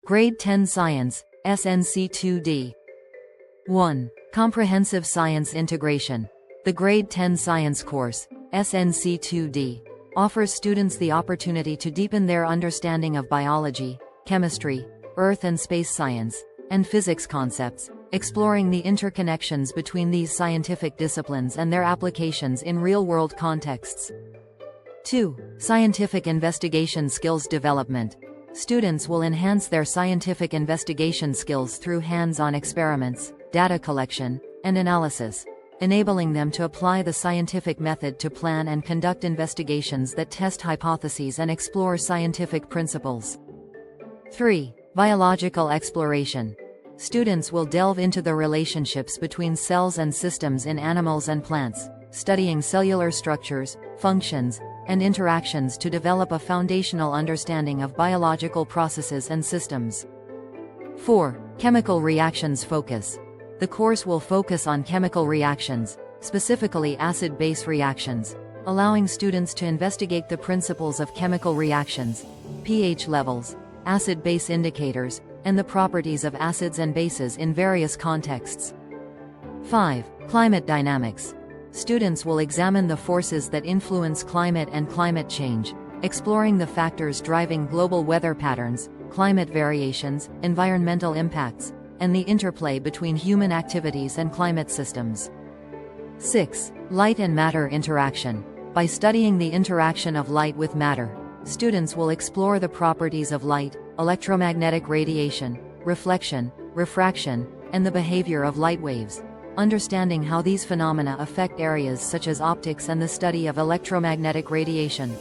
Grade 10 Science, SNC 2D. 1. Comprehensive Science Integration. The Grade 10 Science course, SNC 2D, offers students the opportunity to deepen their understanding of biology, chemistry, earth and space science, and physics concepts, exploring the interconnections between these scientific disciplines and their applications in real-world contexts. 2. Scientific Investigation Skills Development. Students will enhance their scientific investigation skills through hands-on experiments, data collection, and analysis, enabling them to apply the scientific method to plan and conduct investigations that test hypotheses and explore scientific principles. 3. Biological Exploration. Students will delve into the relationships between cells and systems in animals and plants, studying cellular structures, functions, and interactions to develop a foundational understanding of biological processes and systems. 4. Chemical Reactions Focus. The course will focus on chemical reactions, specifically acid-base reactions, allowing students to investigate the principles of chemical reactions, pH levels, acid-base indicators, and the properties of acids and bases in various contexts. 5. Climate Dynamics. Students will examine the forces that influence climate and climate change, exploring the factors driving global weather patterns, climate variations, environmental impacts, and the interplay between human activities and climate systems. 6. Light and Matter Interaction. By studying the interaction of light with matter, students will explore the properties of light, electromagnetic radiation, reflection, refraction, and the behavior of light waves, understanding how these phenomena affect areas such as optics and the study of electromagnetic radiation.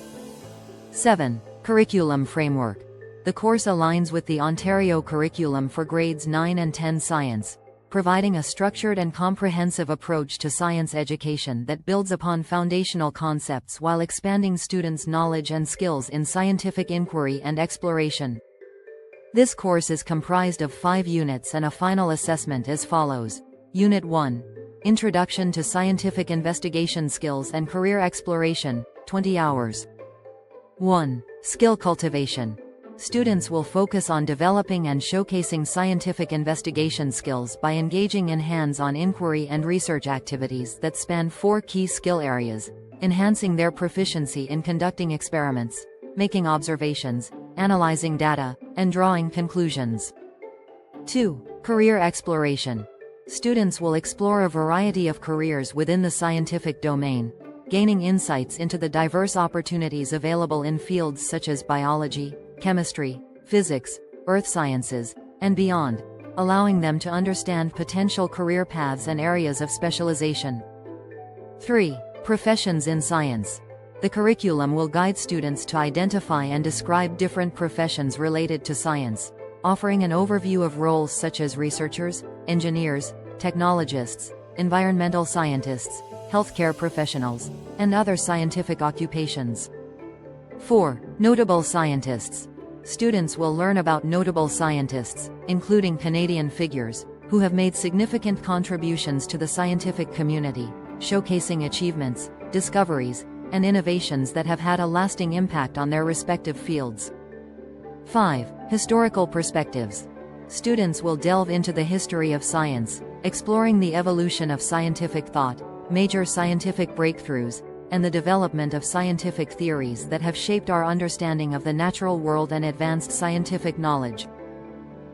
7. Curriculum Framework. The course aligns with the Ontario Curriculum for Grades 9 and 10 Science, providing a structured and comprehensive approach to science education that builds upon foundational concepts while expanding students' knowledge and skills in scientific inquiry and exploration. This course is comprised of 5 units and a final assessment as follows. Unit 1. Introduction to Scientific Investigation Skills and Career Exploration, 20 hours. 1. Skill Cultivation. Students will focus on developing and showcasing scientific investigation skills by engaging in hands-on inquiry and research activities that span 4 key skill areas, enhancing their proficiency in conducting experiments, making observations, analyzing data, and drawing conclusions. 2. Career Exploration. Students will explore a variety of careers within the scientific domain, gaining insights into the diverse opportunities available in fields such as biology, chemistry, physics, earth sciences, and beyond, allowing them to understand potential career paths and areas of specialization. 3. Professions in Science. The curriculum will guide students to identify and describe different professions related to science, offering an overview of roles such as researchers, engineers, technologists, environmental scientists, healthcare professionals, and other scientific occupations. 4. Notable Scientists. Students will learn about notable scientists, including Canadian figures, who have made significant contributions to the scientific community, showcasing achievements, discoveries, and innovations that have had a lasting impact on their respective fields. 5. Historical Perspectives. Students will delve into the history of science, exploring the evolution of scientific thought, major scientific breakthroughs, and the development of scientific theories that have shaped our understanding of the natural world and advanced scientific knowledge.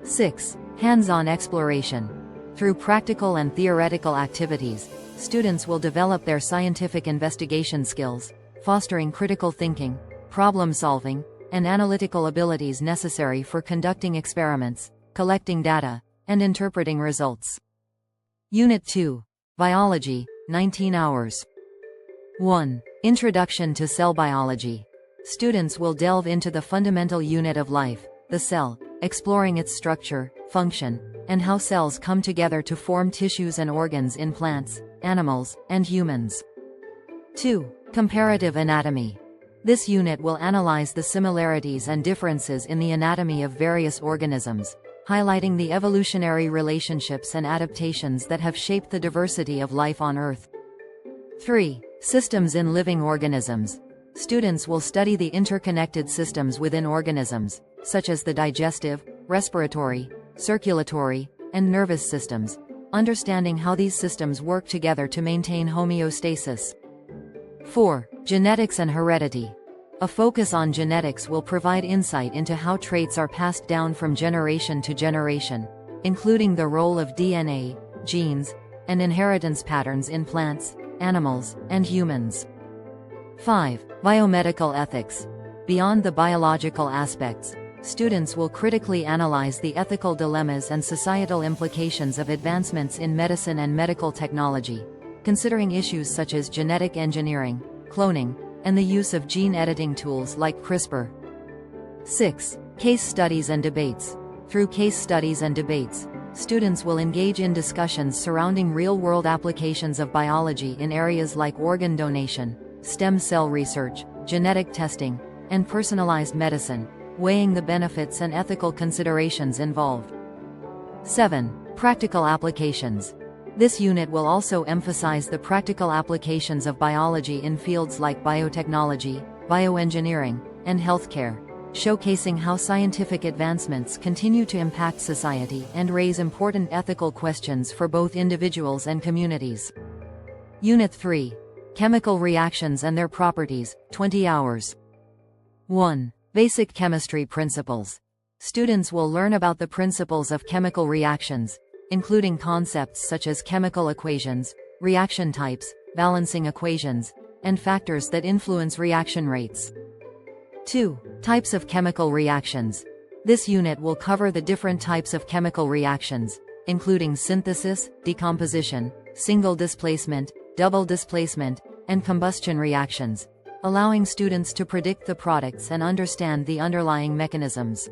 6. Hands-on Exploration. Through practical and theoretical activities, students will develop their scientific investigation skills, fostering critical thinking, problem-solving, and analytical abilities necessary for conducting experiments, collecting data, and interpreting results. Unit 2. Biology, 19 hours. 1. Introduction to Cell Biology. Students will delve into the fundamental unit of life, the cell, exploring its structure, function, and how cells come together to form tissues and organs in plants, animals, and humans. 2. Comparative Anatomy. This unit will analyze the similarities and differences in the anatomy of various organisms, highlighting the evolutionary relationships and adaptations that have shaped the diversity of life on Earth. 3. Systems in Living Organisms. Students will study the interconnected systems within organisms, such as the digestive, respiratory, circulatory, and nervous systems, understanding how these systems work together to maintain homeostasis. 4. Genetics and heredity. A focus on genetics will provide insight into how traits are passed down from generation to generation, including the role of DNA, genes, and inheritance patterns in plants, animals, and humans. 5. Biomedical ethics. Beyond the biological aspects, students will critically analyze the ethical dilemmas and societal implications of advancements in medicine and medical technology, considering issues such as genetic engineering, cloning, and the use of gene editing tools like CRISPR. 6. Case studies and debates. Through case studies and debates, students will engage in discussions surrounding real-world applications of biology in areas like organ donation, stem cell research, genetic testing, and personalized medicine, weighing the benefits and ethical considerations involved. 7. Practical applications. This unit will also emphasize the practical applications of biology in fields like biotechnology, bioengineering, and healthcare, showcasing how scientific advancements continue to impact society and raise important ethical questions for both individuals and communities. Unit 3. Chemical reactions and their properties, 20 hours. 1. Basic chemistry principles. Students will learn about the principles of chemical reactions, including concepts such as chemical equations, reaction types, balancing equations, and factors that influence reaction rates. 2. Types of chemical reactions. This unit will cover the different types of chemical reactions, including synthesis, decomposition, single displacement, double displacement, and combustion reactions, allowing students to predict the products and understand the underlying mechanisms.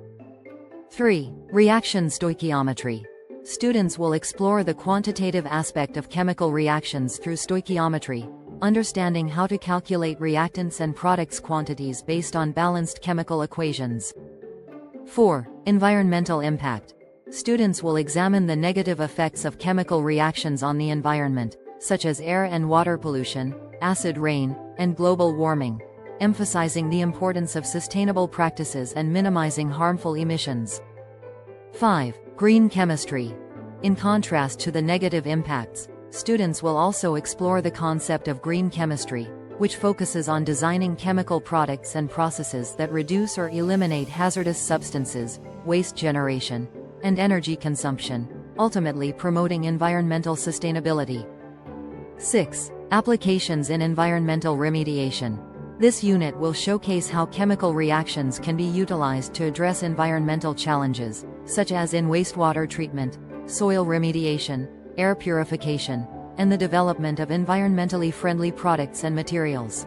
3. Reaction stoichiometry. Students will explore the quantitative aspect of chemical reactions through stoichiometry, understanding how to calculate reactants and products quantities based on balanced chemical equations. 4. Environmental impact. Students will examine the negative effects of chemical reactions on the environment, such as air and water pollution, acid rain, and global warming, emphasizing the importance of sustainable practices and minimizing harmful emissions. 5. Green chemistry. In contrast to the negative impacts, students will also explore the concept of green chemistry, which focuses on designing chemical products and processes that reduce or eliminate hazardous substances, waste generation, and energy consumption, ultimately promoting environmental sustainability. 6. Applications in environmental remediation. This unit will showcase how chemical reactions can be utilized to address environmental challenges, such as in wastewater treatment, soil remediation, air purification, and the development of environmentally friendly products and materials.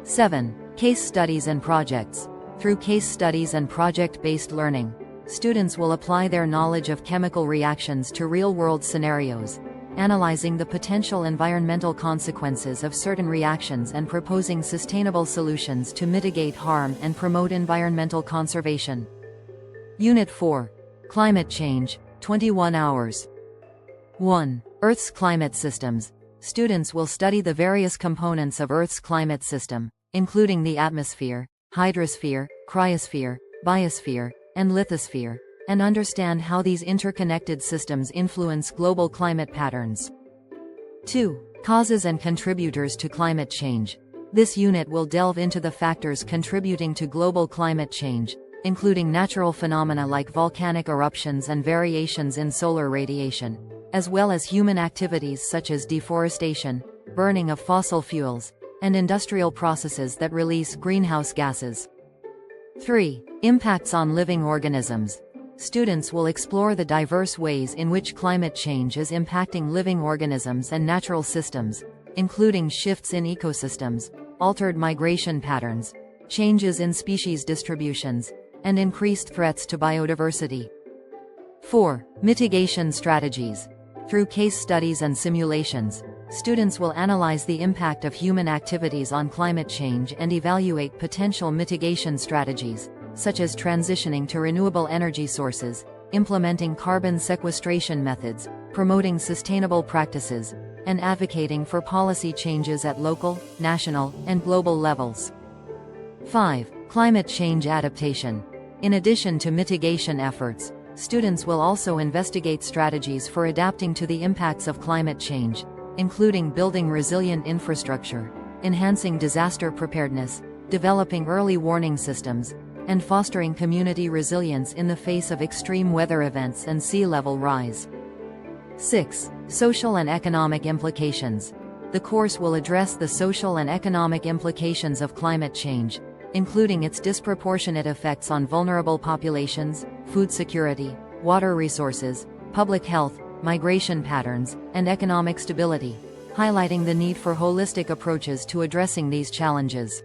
7. Case studies and projects. Through case studies and project-based learning, students will apply their knowledge of chemical reactions to real-world scenarios, analyzing the potential environmental consequences of certain reactions and proposing sustainable solutions to mitigate harm and promote environmental conservation. Unit 4. Climate change, 21 hours. 1. Earth's climate systems. Students will study the various components of Earth's climate system, including the atmosphere, hydrosphere, cryosphere, biosphere, and lithosphere, and understand how these interconnected systems influence global climate patterns. 2. Causes and contributors to climate change. This unit will delve into the factors contributing to global climate change, including natural phenomena like volcanic eruptions and variations in solar radiation, as well as human activities such as deforestation, burning of fossil fuels, and industrial processes that release greenhouse gases. 3. Impacts on living organisms. Students will explore the diverse ways in which climate change is impacting living organisms and natural systems, including shifts in ecosystems, altered migration patterns, changes in species distributions, and increased threats to biodiversity. 4. Mitigation strategies. Through case studies and simulations, students will analyze the impact of human activities on climate change and evaluate potential mitigation strategies, such as transitioning to renewable energy sources, implementing carbon sequestration methods, promoting sustainable practices, and advocating for policy changes at local, national, and global levels. 5. Climate change adaptation. In addition to mitigation efforts, students will also investigate strategies for adapting to the impacts of climate change, including building resilient infrastructure, enhancing disaster preparedness, developing early warning systems, and fostering community resilience in the face of extreme weather events and sea level rise. 6. Social and economic implications. The course will address the social and economic implications of climate change, including its disproportionate effects on vulnerable populations, food security, water resources, public health, migration patterns, and economic stability, highlighting the need for holistic approaches to addressing these challenges.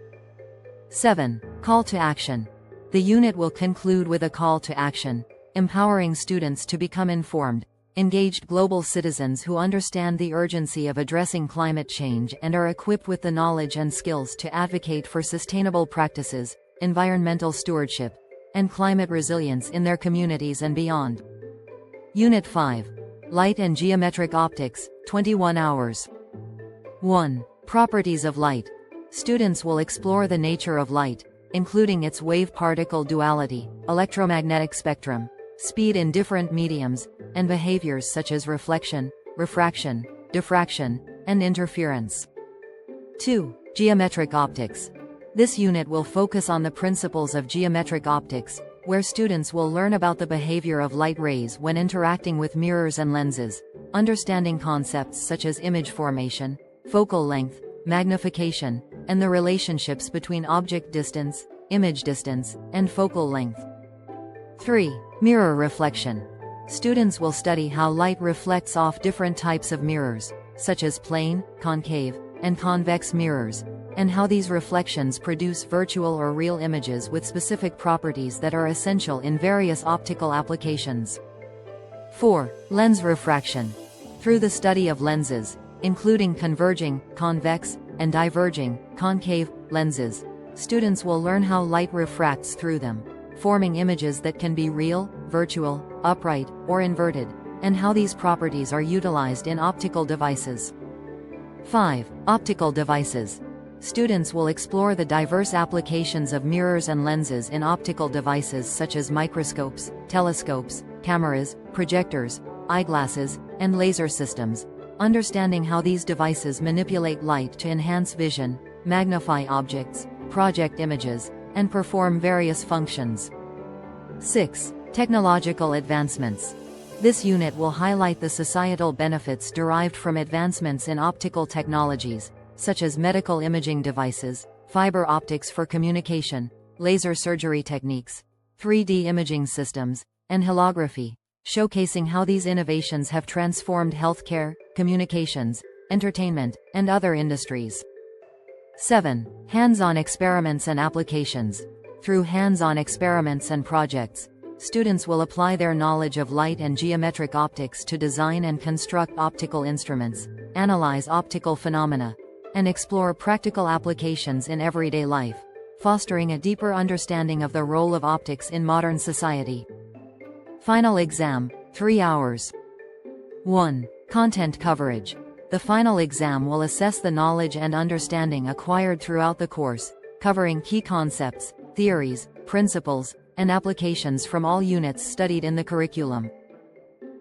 7. Call to action. The unit will conclude with a call to action, empowering students to become informed, engaged global citizens who understand the urgency of addressing climate change and are equipped with the knowledge and skills to advocate for sustainable practices, environmental stewardship, and climate resilience in their communities and beyond. Unit 5. Light and Geometric Optics, 21 hours. 1. Properties of light. Students will explore the nature of light, including its wave-particle duality, electromagnetic spectrum, speed in different mediums, and behaviors such as reflection, refraction, diffraction, and interference. 2. Geometric Optics. This unit will focus on the principles of geometric optics, where students will learn about the behavior of light rays when interacting with mirrors and lenses, understanding concepts such as image formation, focal length, magnification, and the relationships between object distance, image distance, and focal length. 3. Mirror reflection. Students will study how light reflects off different types of mirrors, such as plane, concave, and convex mirrors, and how these reflections produce virtual or real images with specific properties that are essential in various optical applications. 4. Lens refraction. Through the study of lenses, including converging, convex, and diverging, concave, lenses, students will learn how light refracts through them, forming images that can be real, virtual, upright, or inverted, and how these properties are utilized in optical devices. 5. Optical devices. Students will explore the diverse applications of mirrors and lenses in optical devices such as microscopes, telescopes, cameras, projectors, eyeglasses, and laser systems, understanding how these devices manipulate light to enhance vision, magnify objects, project images, and perform various functions. 6. Technological advancements. This unit will highlight the societal benefits derived from advancements in optical technologies, such as medical imaging devices, fiber optics for communication, laser surgery techniques, 3D imaging systems, and holography, showcasing how these innovations have transformed healthcare, communications, entertainment, and other industries. 7. Hands-on experiments and applications. Through hands-on experiments and projects, students will apply their knowledge of light and geometric optics to design and construct optical instruments, analyze optical phenomena, and explore practical applications in everyday life, fostering a deeper understanding of the role of optics in modern society. Final exam, 3 hours. 1. Content coverage. The final exam will assess the knowledge and understanding acquired throughout the course, covering key concepts, theories, principles, and applications from all units studied in the curriculum.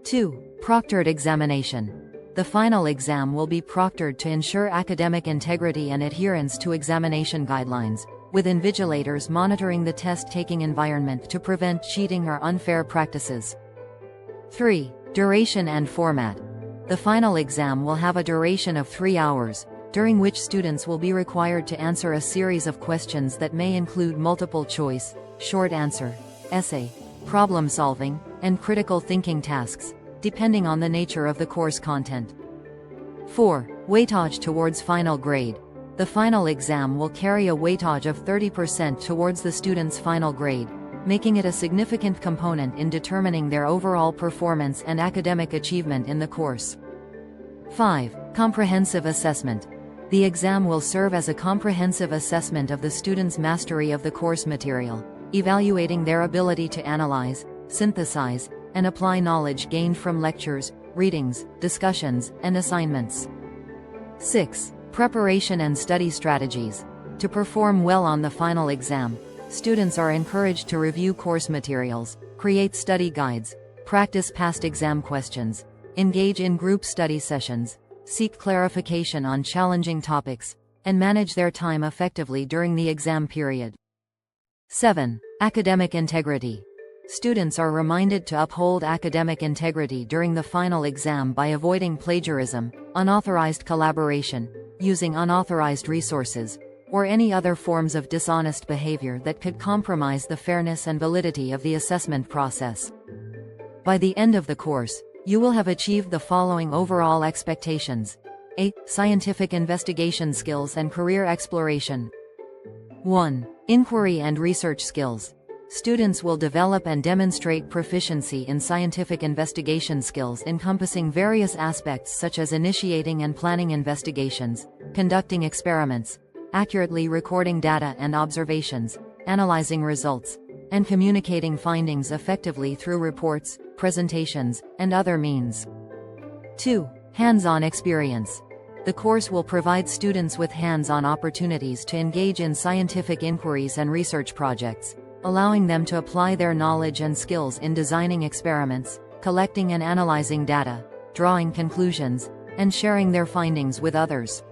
2. Proctored examination. The final exam will be proctored to ensure academic integrity and adherence to examination guidelines, with invigilators monitoring the test-taking environment to prevent cheating or unfair practices. 3. Duration and format. The final exam will have a duration of 3 hours, during which students will be required to answer a series of questions that may include multiple choice, short answer, essay, problem solving, and critical thinking tasks, depending on the nature of the course content. 4. Weightage towards final grade. The final exam will carry a weightage of 30% towards the student's final grade, making it a significant component in determining their overall performance and academic achievement in the course. 5. Comprehensive assessment. The exam will serve as a comprehensive assessment of the student's mastery of the course material, evaluating their ability to analyze, synthesize, and apply knowledge gained from lectures, readings, discussions, and assignments. 6. Preparation and study strategies. To perform well on the final exam, students are encouraged to review course materials, create study guides, practice past exam questions, engage in group study sessions, seek clarification on challenging topics, and manage their time effectively during the exam period. 7. Academic integrity. Students are reminded to uphold academic integrity during the final exam by avoiding plagiarism, unauthorized collaboration, using unauthorized resources, or any other forms of dishonest behavior that could compromise the fairness and validity of the assessment process. By the end of the course, you will have achieved the following overall expectations. A. Scientific investigation skills and career exploration. 1. Inquiry and research skills. Students will develop and demonstrate proficiency in scientific investigation skills encompassing various aspects such as initiating and planning investigations, conducting experiments, accurately recording data and observations, analyzing results, and communicating findings effectively through reports, presentations, and other means. 2. Hands-on experience. The course will provide students with hands-on opportunities to engage in scientific inquiries and research projects, allowing them to apply their knowledge and skills in designing experiments, collecting and analyzing data, drawing conclusions, and sharing their findings with others.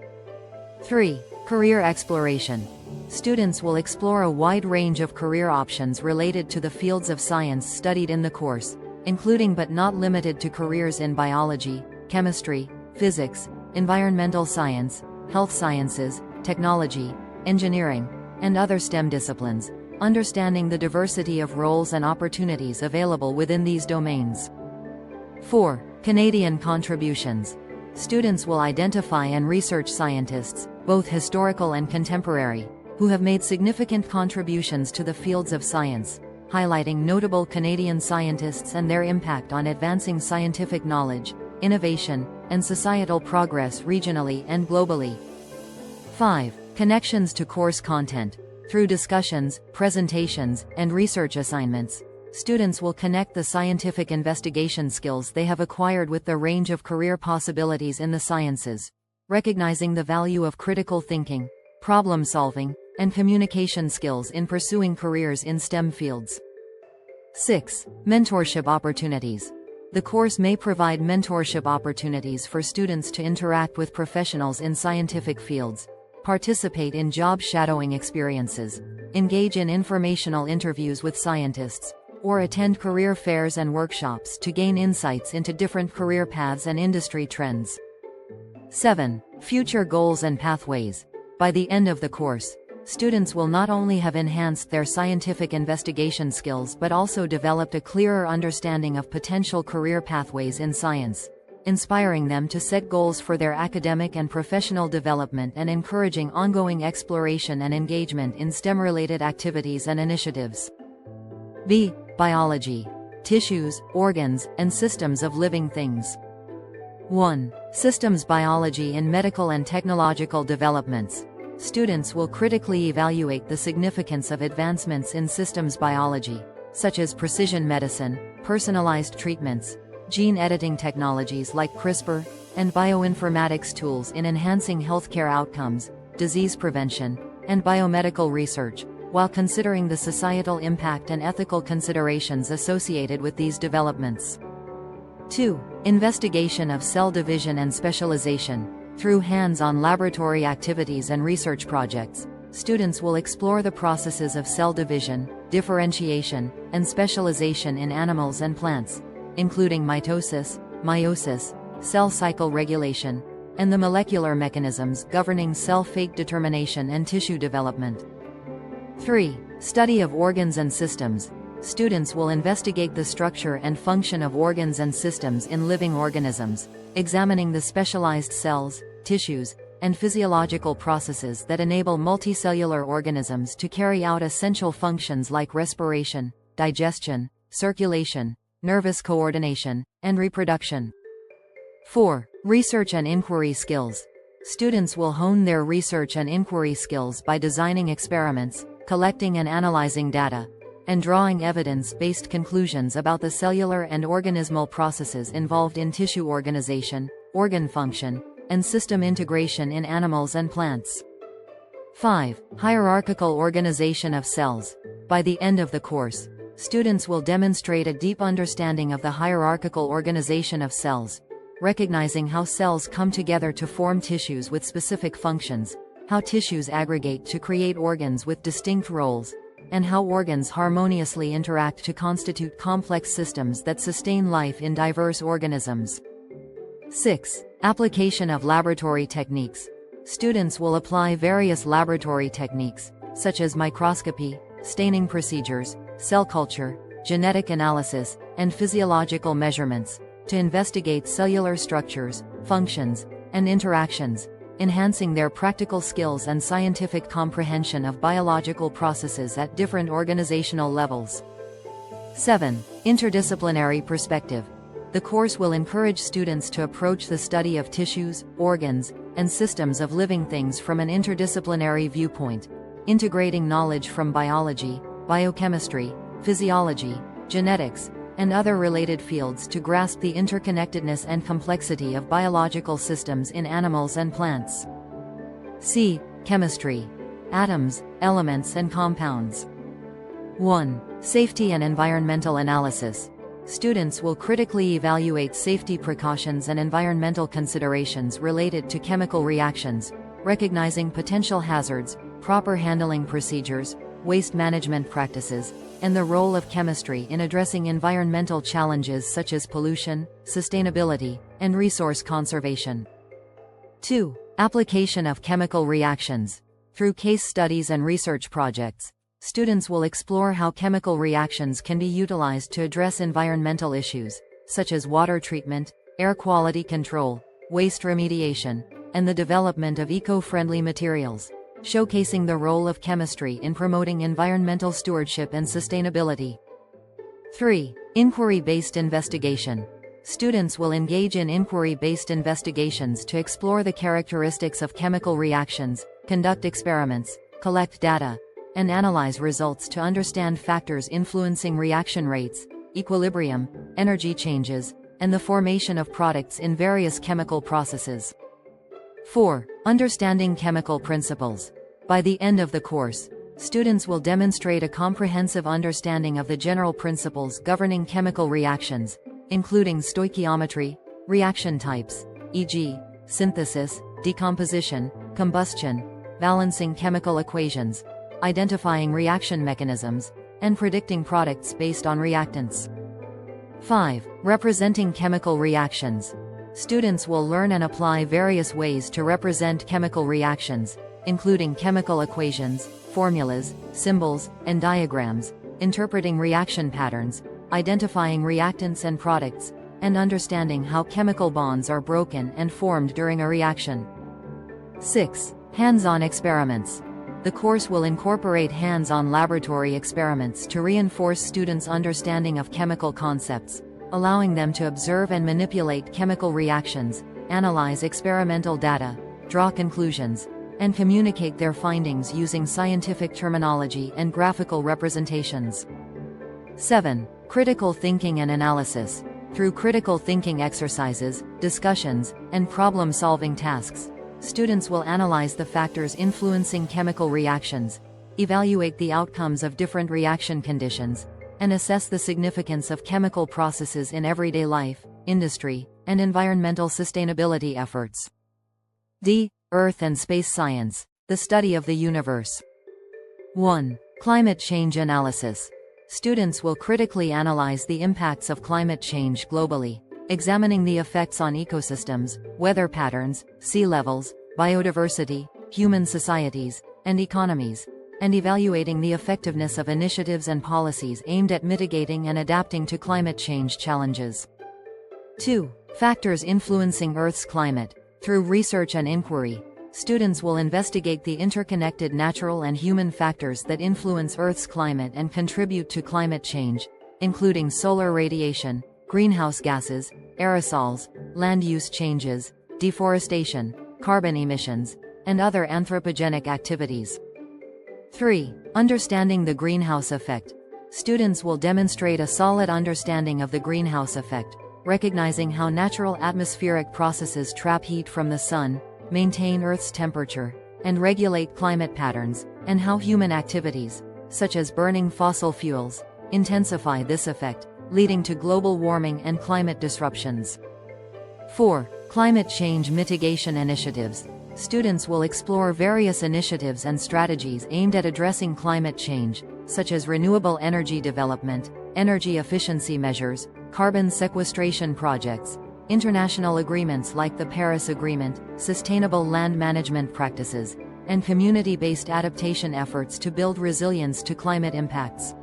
3. Career exploration. Students will explore a wide range of career options related to the fields of science studied in the course, including but not limited to careers in biology, chemistry, physics, environmental science, health sciences, technology, engineering, and other STEM disciplines, understanding the diversity of roles and opportunities available within these domains. 4. Canadian contributions. Students will identify and research scientists, both historical and contemporary, who have made significant contributions to the fields of science, highlighting notable Canadian scientists and their impact on advancing scientific knowledge, innovation, and societal progress regionally and globally. 5. Connections to course content. Through discussions, presentations, and research assignments, students will connect the scientific investigation skills they have acquired with the range of career possibilities in the sciences, recognizing the value of critical thinking, problem-solving, and communication skills in pursuing careers in STEM fields. 6. Mentorship opportunities. The course may provide mentorship opportunities for students to interact with professionals in scientific fields, participate in job shadowing experiences, engage in informational interviews with scientists, or attend career fairs and workshops to gain insights into different career paths and industry trends. 7. Future goals and pathways. By the end of the course, students will not only have enhanced their scientific investigation skills but also developed a clearer understanding of potential career pathways in science, inspiring them to set goals for their academic and professional development and encouraging ongoing exploration and engagement in STEM-related activities and initiatives. B. Biology. Tissues, organs, and systems of living things. 1. Systems biology in medical and technological developments. Students will critically evaluate the significance of advancements in systems biology, such as precision medicine, personalized treatments, gene editing technologies like CRISPR, and bioinformatics tools in enhancing healthcare outcomes, disease prevention, and biomedical research, while considering the societal impact and ethical considerations associated with these developments. 2. Investigation of cell division and specialization. Through hands-on laboratory activities and research projects, students will explore the processes of cell division, differentiation, and specialization in animals and plants, including mitosis, meiosis, cell cycle regulation, and the molecular mechanisms governing cell fate determination and tissue development. 3. Study of organs and systems. Students will investigate the structure and function of organs and systems in living organisms, examining the specialized cells, tissues, and physiological processes that enable multicellular organisms to carry out essential functions like respiration, digestion, circulation, nervous coordination, and reproduction. 4. Research and inquiry skills. Students will hone their research and inquiry skills by designing experiments, collecting and analyzing data, and drawing evidence-based conclusions about the cellular and organismal processes involved in tissue organization, organ function, and system integration in animals and plants. 5. Hierarchical organization of cells. By the end of the course, students will demonstrate a deep understanding of the hierarchical organization of cells, recognizing how cells come together to form tissues with specific functions, how tissues aggregate to create organs with distinct roles, and how organs harmoniously interact to constitute complex systems that sustain life in diverse organisms. 6. Application of laboratory techniques. Students will apply various laboratory techniques, such as microscopy, staining procedures, cell culture, genetic analysis, and physiological measurements, to investigate cellular structures, functions, and interactions, enhancing their practical skills and scientific comprehension of biological processes at different organizational levels. 7. Interdisciplinary perspective. The course will encourage students to approach the study of tissues, organs, and systems of living things from an interdisciplinary viewpoint, integrating knowledge from biology, biochemistry, physiology, genetics, and other related fields to grasp the interconnectedness and complexity of biological systems in animals and plants. C. Chemistry. Atoms, elements and compounds. 1. Safety and environmental analysis. Students will critically evaluate safety precautions and environmental considerations related to chemical reactions, recognizing potential hazards, proper handling procedures, waste management practices, and the role of chemistry in addressing environmental challenges such as pollution, sustainability, and resource conservation. 2. Application of chemical reactions. Through case studies and research projects, students will explore how chemical reactions can be utilized to address environmental issues, such as water treatment, air quality control, waste remediation, and the development of eco-friendly materials, showcasing the role of chemistry in promoting environmental stewardship and sustainability. 3. Inquiry-based investigation. Students will engage in inquiry-based investigations to explore the characteristics of chemical reactions, conduct experiments, collect data, and analyze results to understand factors influencing reaction rates, equilibrium, energy changes, and the formation of products in various chemical processes. 4. Understanding chemical principles. By the end of the course, students will demonstrate a comprehensive understanding of the general principles governing chemical reactions, including stoichiometry, reaction types, e.g., synthesis, decomposition, combustion, balancing chemical equations, identifying reaction mechanisms, and predicting products based on reactants. 5. Representing chemical reactions. Students will learn and apply various ways to represent chemical reactions, including chemical equations, formulas, symbols, and diagrams, interpreting reaction patterns, identifying reactants and products, and understanding how chemical bonds are broken and formed during a reaction. 6. Hands-on experiments. The course will incorporate hands-on laboratory experiments to reinforce students' understanding of chemical concepts, allowing them to observe and manipulate chemical reactions, analyze experimental data, draw conclusions, and communicate their findings using scientific terminology and graphical representations. 7. Critical thinking and analysis. Through critical thinking exercises, discussions, and problem-solving tasks, students will analyze the factors influencing chemical reactions, evaluate the outcomes of different reaction conditions, and assess the significance of chemical processes in everyday life, industry, and environmental sustainability efforts. D. Earth and space science, the study of the universe. 1. Climate change analysis. Students will critically analyze the impacts of climate change globally, examining the effects on ecosystems, weather patterns, sea levels, biodiversity, human societies, and economies, and evaluating the effectiveness of initiatives and policies aimed at mitigating and adapting to climate change challenges. 2. Factors influencing Earth's climate. Through research and inquiry, students will investigate the interconnected natural and human factors that influence Earth's climate and contribute to climate change, including solar radiation, greenhouse gases, aerosols, land use changes, deforestation, carbon emissions, and other anthropogenic activities. 3. Understanding the greenhouse effect. Students will demonstrate a solid understanding of the greenhouse effect, recognizing how natural atmospheric processes trap heat from the sun, maintain Earth's temperature, and regulate climate patterns, and how human activities, such as burning fossil fuels, intensify this effect, leading to global warming and climate disruptions. 4. Climate change mitigation initiatives. Students will explore various initiatives and strategies aimed at addressing climate change, such as renewable energy development, energy efficiency measures, carbon sequestration projects, international agreements like the Paris Agreement, sustainable land management practices, and community-based adaptation efforts to build resilience to climate impacts.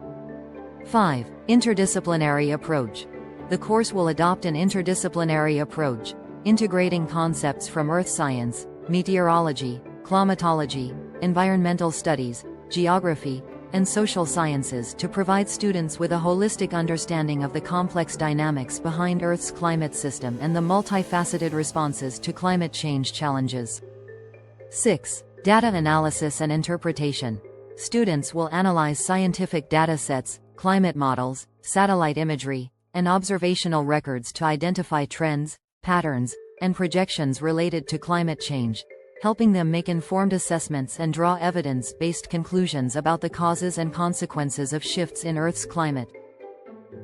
5. Interdisciplinary approach. The course will adopt an interdisciplinary approach, integrating concepts from earth science, meteorology, climatology, environmental studies, geography, and social sciences to provide students with a holistic understanding of the complex dynamics behind Earth's climate system and the multifaceted responses to climate change challenges. 6. Data analysis and interpretation. Students will analyze scientific data sets, climate models, satellite imagery, and observational records to identify trends, patterns, and projections related to climate change, helping them make informed assessments and draw evidence-based conclusions about the causes and consequences of shifts in Earth's climate.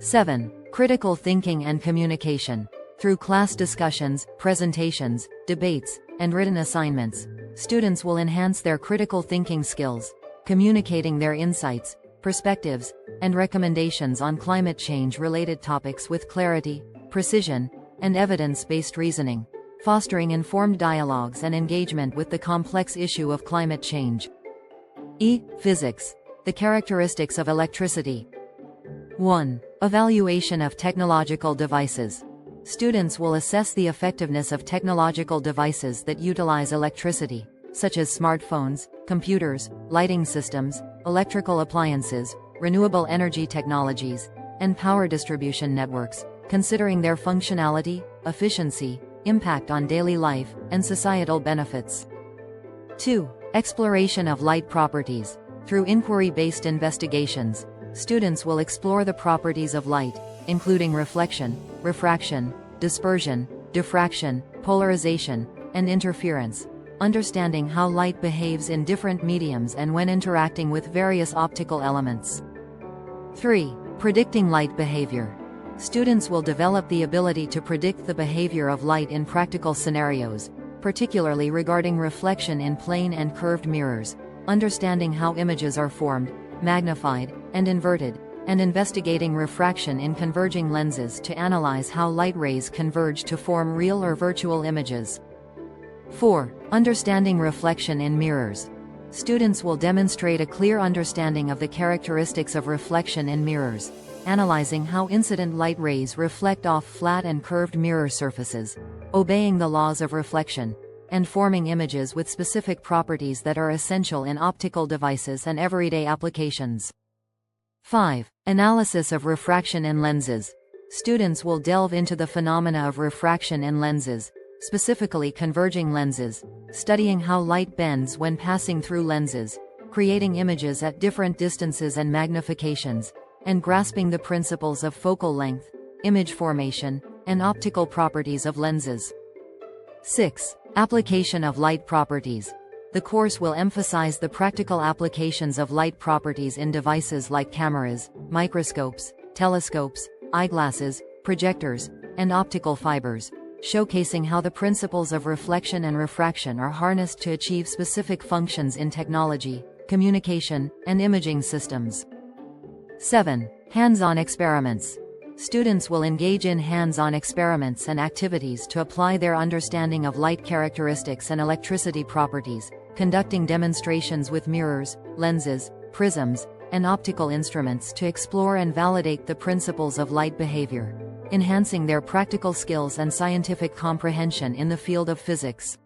7. Critical thinking and communication. Through class discussions, presentations, debates, and written assignments, students will enhance their critical thinking skills, communicating their insights, perspectives, and recommendations on climate change-related topics with clarity, precision, and evidence-based reasoning, fostering informed dialogues and engagement with the complex issue of climate change. Physics. The characteristics of electricity. 1. Evaluation of technological devices. Students will assess the effectiveness of technological devices that utilize electricity, such as smartphones, computers, lighting systems, electrical appliances, renewable energy technologies, and power distribution networks, considering their functionality, efficiency, impact on daily life, and societal benefits. 2. Exploration of light properties. Through inquiry-based investigations, students will explore the properties of light, including reflection, refraction, dispersion, diffraction, polarization, and interference, understanding how light behaves in different mediums and when interacting with various optical elements. 3. Predicting light behavior. Students will develop the ability to predict the behavior of light in practical scenarios, particularly regarding reflection in plane and curved mirrors, understanding how images are formed, magnified, and inverted, and investigating refraction in converging lenses to analyze how light rays converge to form real or virtual images. 4. Understanding reflection in mirrors. Students will demonstrate a clear understanding of the characteristics of reflection in mirrors, analyzing how incident light rays reflect off flat and curved mirror surfaces, obeying the laws of reflection, and forming images with specific properties that are essential in optical devices and everyday applications. 5. Analysis of refraction in lenses. Students will delve into the phenomena of refraction in lenses, specifically converging lenses, studying how light bends when passing through lenses, creating images at different distances and magnifications, and grasping the principles of focal length, image formation, and optical properties of lenses. 6. Application of light properties. The course will emphasize the practical applications of light properties in devices like cameras, microscopes, telescopes, eyeglasses, projectors, and optical fibers, showcasing how the principles of reflection and refraction are harnessed to achieve specific functions in technology, communication, and imaging systems. 7. Hands-on experiments. Students will engage in hands-on experiments and activities to apply their understanding of light characteristics and electricity properties, conducting demonstrations with mirrors, lenses, prisms, and optical instruments to explore and validate the principles of light behavior, enhancing their practical skills and scientific comprehension in the field of physics.